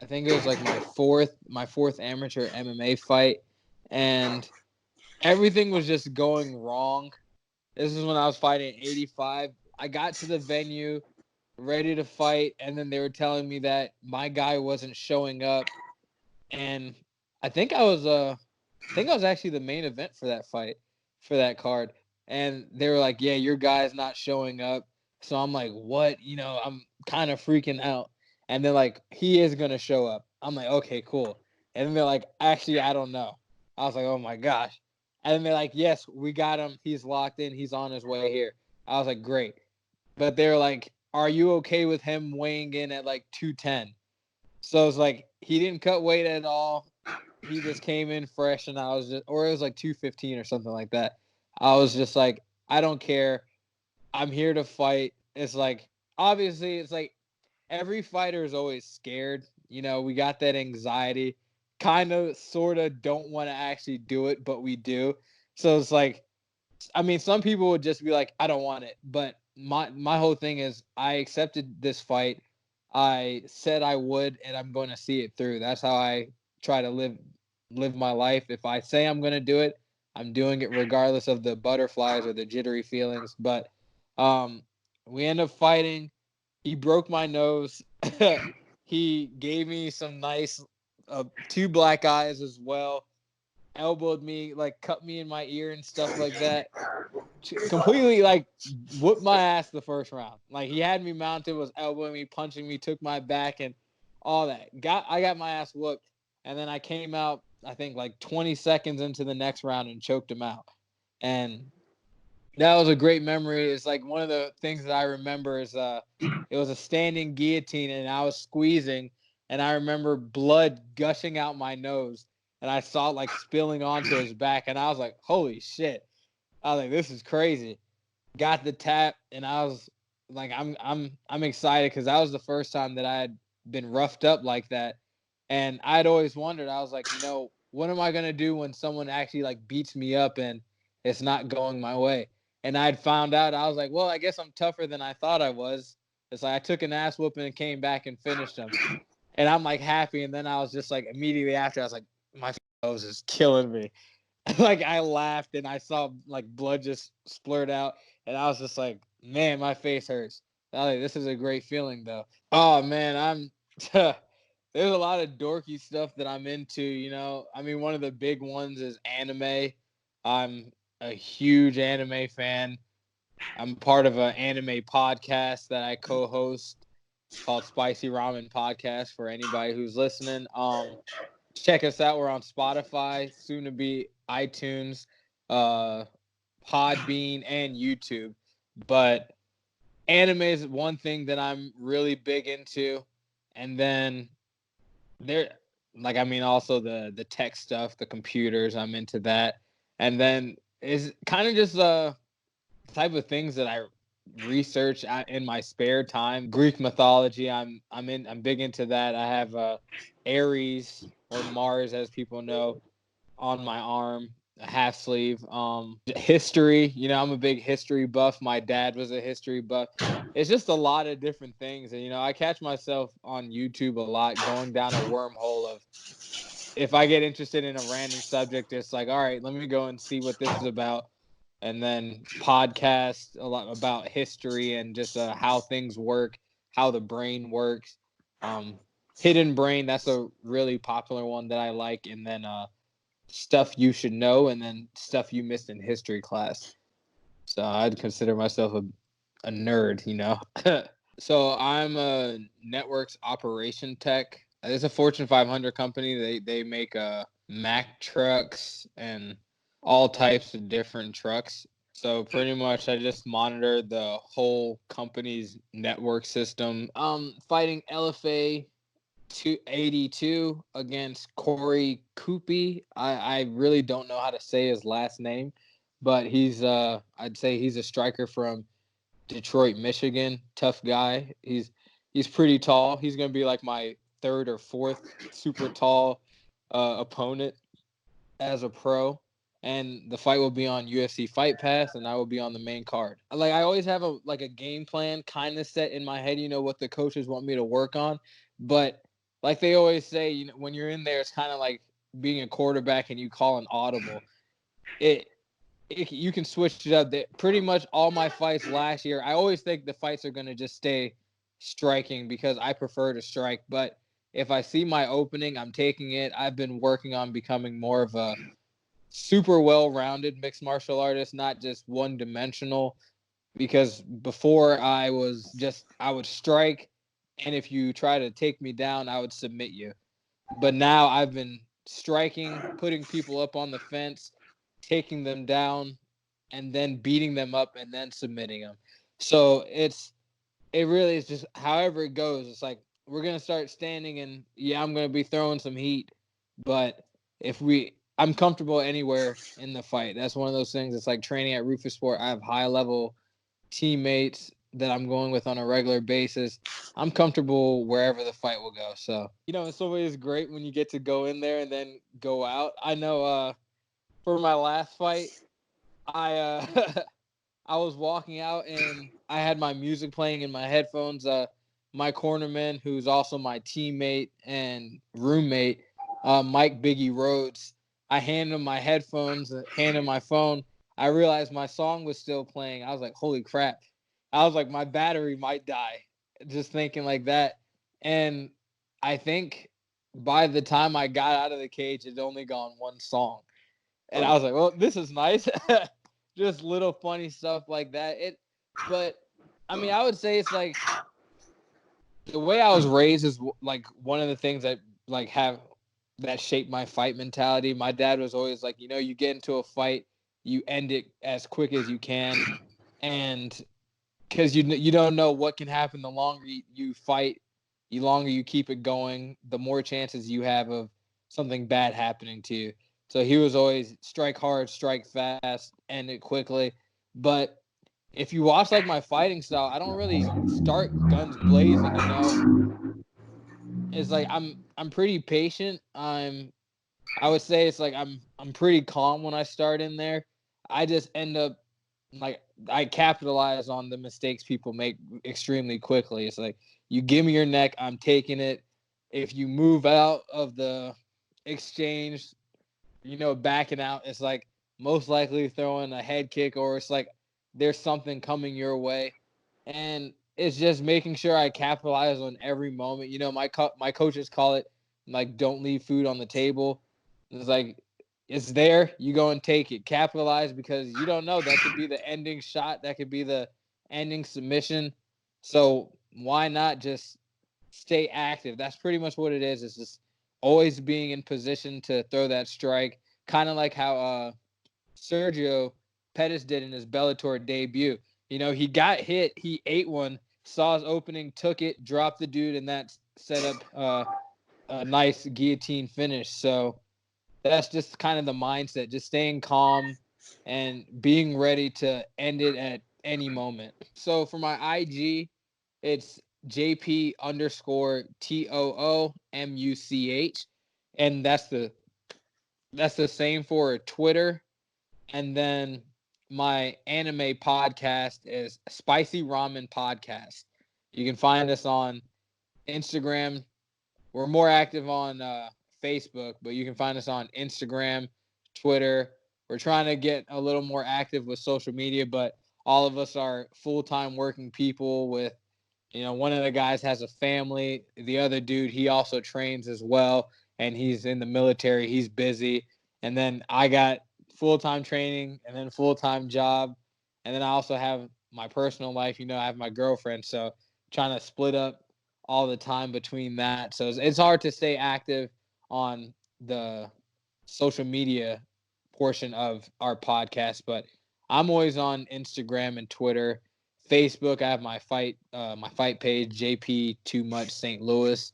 I think it was like my fourth amateur MMA fight, and everything was just going wrong. This is when I was fighting at 85. I got to the venue ready to fight, and then they were telling me that my guy wasn't showing up, and I think I was actually the main event for that fight, for that card. And they were like, "Yeah, your guy's not showing up." So I'm like, "What?" I'm kind of freaking out. And they're like, "He is gonna show up." I'm like, "Okay, cool." And then they're like, "Actually, I don't know." I was like, "Oh my gosh." And then they're like, "Yes, we got him. He's locked in. He's on his way here." I was like, "Great." But they're like, "Are you okay with him weighing in at like 210?" So it's like he didn't cut weight at all. He just came in fresh, and I was just, or it was like 215 or something like that. I was just like, I don't care. I'm here to fight. It's like, obviously, it's like every fighter is always scared. We got that anxiety, kind of, sort of don't want to actually do it, but we do. So it's like, I mean, some people would just be like, I don't want it. But my whole thing is I accepted this fight. I said I would, and I'm going to see it through. That's how I try to live my life. If I say I'm going to do it, I'm doing it regardless of the butterflies or the jittery feelings. But um, we end up fighting. He broke my nose. He gave me some nice two black eyes as well. Elbowed me, like cut me in my ear and stuff like that. Completely like whooped my ass the first round. Like he had me mounted, was elbowing me, punching me, took my back and all that. I got my ass whooped, and then I came out, I think like 20 seconds into the next round and choked him out. And that was a great memory. It's like one of the things that I remember is it was a standing guillotine and I was squeezing, and I remember blood gushing out my nose, and I saw it like spilling onto his back, and I was like, holy shit. I was like, this is crazy. Got the tap, and I was like, I'm excited because that was the first time that I had been roughed up like that, and I'd always wondered. I was like, what am I gonna do when someone actually like beats me up and it's not going my way? And I'd found out. I was like, well, I guess I'm tougher than I thought I was. It's like I took an ass whooping and came back and finished him, and I'm like happy. And then I was just like immediately after, I was like, my nose is killing me. Like I laughed and I saw like blood just splurt out, and I was just like, man, my face hurts. I was like, this is a great feeling though. Oh man, there's a lot of dorky stuff that I'm into. I mean, one of the big ones is anime. I'm a huge anime fan. I'm part of an anime podcast that I co-host called Spicy Ramen Podcast for anybody who's listening. Check us out. We're on Spotify, soon to be iTunes, uh, Podbean, and YouTube. But anime is one thing that I'm really big into, and then there, like I mean, also the tech stuff, the computers. I'm into that, and then is kind of just type of things that I research in my spare time. Greek mythology, I'm big into that. I have Ares or Mars, as people know, on my arm, a half sleeve. History, I'm a big history buff. My dad was a history buff. It's just a lot of different things, and I catch myself on YouTube a lot going down a wormhole of, if I get interested in a random subject, it's like, all right, let me go and see what this is about. And then podcast a lot about history and just how things work, how the brain works. Um, Hidden Brain, that's a really popular one that I like. And then Stuff You Should Know, and then Stuff You Missed in History Class. So I'd consider myself a nerd. So I'm a networks operation tech. It's a Fortune 500 company. They make Mack trucks and all types of different trucks. So pretty much I just monitor the whole company's network system. Fighting LFA 282 against Korey Kuppe. I really don't know how to say his last name, but I'd say he's a striker from Detroit, Michigan. Tough guy. He's pretty tall. He's gonna be like my third or fourth super tall opponent as a pro. And the fight will be on UFC Fight Pass, and I will be on the main card. Like I always have a game plan kind of set in my head. What the coaches want me to work on, but like they always say, when you're in there, it's kind of like being a quarterback and you call an audible. It, you can switch it up. Pretty much all my fights last year, I always think the fights are going to just stay striking because I prefer to strike. But if I see my opening, I'm taking it. I've been working on becoming more of a super well-rounded mixed martial artist, not just one-dimensional. Because before I would strike, and if you try to take me down, I would submit you. But now I've been striking, putting people up on the fence, taking them down, and then beating them up and then submitting them. So it really is just however it goes. It's like we're gonna start standing, and yeah, I'm gonna be throwing some heat, but I'm comfortable anywhere in the fight. That's one of those things. It's like training at Roufusport. I have high level teammates that I'm going with on a regular basis. I'm comfortable wherever the fight will go. So, it's always great when you get to go in there and then go out. I know for my last fight, I I was walking out and I had my music playing in my headphones. My cornerman, who's also my teammate and roommate, Mike Biggie Rhodes, I handed him my headphones, handed him my phone. I realized my song was still playing. I was like, holy crap. I was like, my battery might die. Just thinking like that. And I think by the time I got out of the cage, it'd only gone one song. And I was like, well, this is nice. Just little funny stuff like that. But I mean, I would say it's like the way I was raised is like one of the things that like have that shaped my fight mentality. My dad was always like, you get into a fight, you end it as quick as you can, and because you don't know what can happen. The longer you fight, the longer you keep it going, the more chances you have of something bad happening to you. So he was always strike hard, strike fast, end it quickly. But if you watch like my fighting style, I don't really start guns blazing. It's like I'm pretty patient. I would say it's like I'm pretty calm when I start in there. I just end up like I capitalize on the mistakes people make extremely quickly. It's like you give me your neck, I'm taking it. If you move out of the exchange, backing out, it's like most likely throwing a head kick, or it's like there's something coming your way. And it's just making sure I capitalize on every moment. My coaches call it like don't leave food on the table. It's like it's there, you go and take it. Capitalize because you don't know, that could be the ending shot, that could be the ending submission. So why not just stay active? That's pretty much what it is. It's just always being in position to throw that strike, kind of like how Sergio Pettis did in his Bellator debut. He got hit, he ate one, saw his opening, took it, dropped the dude, and that set up a nice guillotine finish. So that's just kind of the mindset, just staying calm and being ready to end it at any moment. So for my IG, it's JP_TOOMUCH. And that's the same for Twitter. And then my anime podcast is Spicy Ramen Podcast. You can find us on Instagram. We're more active on Facebook, but you can find us on Instagram, Twitter. We're trying to get a little more active with social media, but all of us are full-time working people with, one of the guys has a family. The other dude, he also trains as well, and he's in the military. He's busy. And then I got full-time training and then full-time job. And then I also have my personal life. I have my girlfriend. So trying to split up all the time between that. So it's hard to stay active on the social media portion of our podcast, but I'm always on Instagram and Twitter. Facebook, I have my fight page, JP Too Much St. Louis.